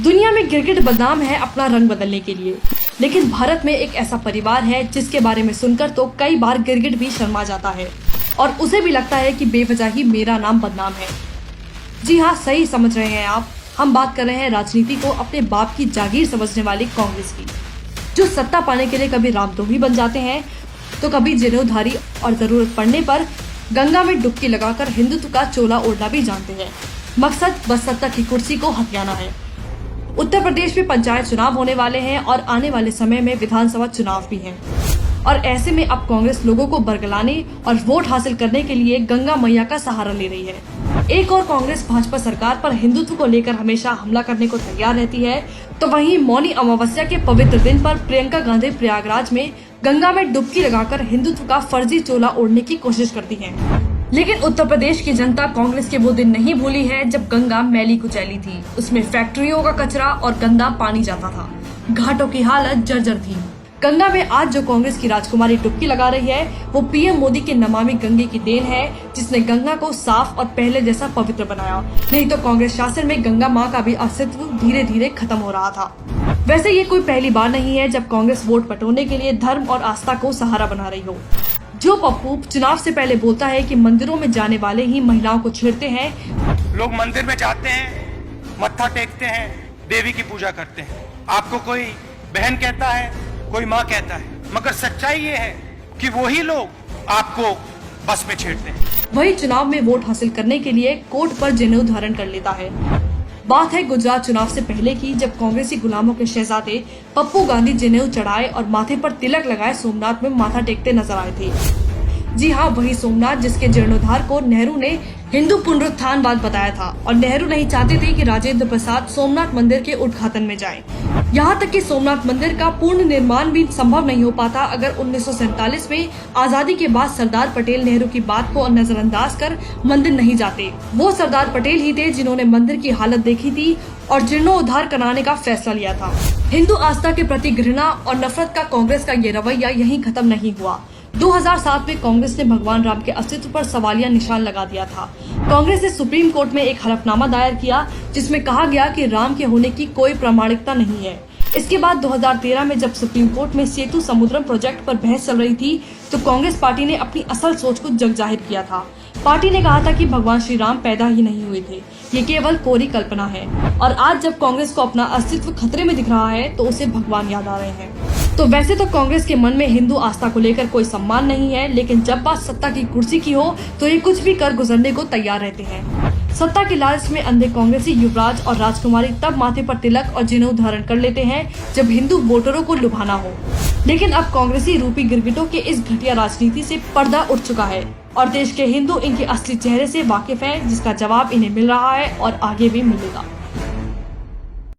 दुनिया में गिरगिट बदनाम है अपना रंग बदलने के लिए, लेकिन भारत में एक ऐसा परिवार है जिसके बारे में सुनकर तो कई बार गिरगिट भी शर्मा जाता है और उसे भी लगता है कि बेवजह ही मेरा नाम बदनाम है। जी हाँ, सही समझ रहे हैं आप। हम बात कर रहे हैं राजनीति को अपने बाप की जागीर समझने वाली कांग्रेस की, जो सत्ता पाने के लिए कभी रामदोही बन जाते हैं तो कभी जनेऊधारी और जरूरत पड़ने पर गंगा में डुबकी लगाकर हिंदुत्व का चोला ओढ़ना भी जानते हैं। मकसद बस सत्ता की कुर्सी को हथियाना है। उत्तर प्रदेश में पंचायत चुनाव होने वाले हैं और आने वाले समय में विधानसभा चुनाव भी हैं। और ऐसे में अब कांग्रेस लोगों को बरगलाने और वोट हासिल करने के लिए गंगा मैया का सहारा ले रही है। एक और कांग्रेस भाजपा सरकार पर हिंदुत्व को लेकर हमेशा हमला करने को तैयार रहती है, तो वहीं मौनी अमावस्या के पवित्र दिन पर प्रियंका गांधी प्रयागराज में गंगा में डुबकी लगाकर हिंदुत्व का फर्जी चोला ओढ़ने की कोशिश करती है। लेकिन उत्तर प्रदेश की जनता कांग्रेस के वो दिन नहीं भूली है जब गंगा मैली कुचैली थी, उसमें फैक्ट्रियों का कचरा और गंदा पानी जाता था, घाटों की हालत जर्जर थी। गंगा में आज जो कांग्रेस की राजकुमारी डुबकी लगा रही है वो पीएम मोदी के नमामि गंगे की देन है, जिसने गंगा को साफ और पहले जैसा पवित्र बनाया। नहीं तो कांग्रेस शासन में गंगा माँ का भी अस्तित्व धीरे धीरे खत्म हो रहा था। वैसे ये कोई पहली बार नहीं है जब कांग्रेस वोट बटोरने के लिए धर्म और आस्था को सहारा बना रही हो। जो पप्पू चुनाव से पहले बोलता है कि मंदिरों में जाने वाले ही महिलाओं को छेड़ते हैं। लोग मंदिर में जाते हैं, मत्था टेकते हैं, देवी की पूजा करते हैं। आपको कोई बहन कहता है, कोई माँ कहता है, मगर सच्चाई ये है कि वही लोग आपको बस में छेड़ते हैं। वही चुनाव में वोट हासिल करने के लिए कोर्ट पर जनेऊ धारण कर लेता है। बात है गुजरात चुनाव से पहले की, जब कांग्रेसी गुलामों के शहजादे पप्पू गांधी जनेऊ चढ़ाए और माथे पर तिलक लगाए सोमनाथ में माथा टेकते नजर आए थे। जी हाँ, वही सोमनाथ जिसके जीर्णोद्धार को नेहरू ने हिंदू पुनरुत्थानवाद बताया था और नेहरू नहीं चाहते थे कि राजेंद्र प्रसाद सोमनाथ मंदिर के उद्घाटन में जाएं। यहाँ तक कि सोमनाथ मंदिर का पूर्ण निर्माण भी संभव नहीं हो पाता अगर 1947 में आजादी के बाद सरदार पटेल नेहरू की बात को नजरअंदाज कर मंदिर नहीं जाते। वो सरदार पटेल ही थे जिन्होंने मंदिर की हालत देखी थी और जीर्णोद्धार कराने का फैसला लिया था। हिंदू आस्था के प्रति घृणा और नफरत का कांग्रेस का ये रवैया यहीं खत्म नहीं हुआ। 2007 में कांग्रेस ने भगवान राम के अस्तित्व पर सवालिया निशान लगा दिया था। कांग्रेस ने सुप्रीम कोर्ट में एक हलफनामा दायर किया जिसमें कहा गया कि राम के होने की कोई प्रामाणिकता नहीं है। इसके बाद 2013 में जब सुप्रीम कोर्ट में सेतु समुद्रम प्रोजेक्ट पर बहस चल रही थी तो कांग्रेस पार्टी ने अपनी असल सोच को जग जाहिर किया था। पार्टी ने कहा था कि भगवान श्री राम पैदा ही नहीं हुए थे, ये केवल कोरी कल्पना है। और आज जब कांग्रेस को अपना अस्तित्व खतरे में दिख रहा है तो उसे भगवान याद आ रहे हैं। तो वैसे तो कांग्रेस के मन में हिंदू आस्था को लेकर कोई सम्मान नहीं है, लेकिन जब बात सत्ता की कुर्सी की हो तो ये कुछ भी कर गुजरने को तैयार रहते हैं। सत्ता के लालच में अंधे कांग्रेसी युवराज और राजकुमारी तब माथे पर तिलक और जनेऊ धारण कर लेते हैं जब हिंदू वोटरों को लुभाना हो। लेकिन अब कांग्रेसी रूपी गिरगिटों के इस घटिया राजनीति से पर्दा उठ चुका है और देश के हिंदू इनके असली चेहरे से वाकिफ हैं, जिसका जवाब इन्हें मिल रहा है और आगे भी मिलेगा।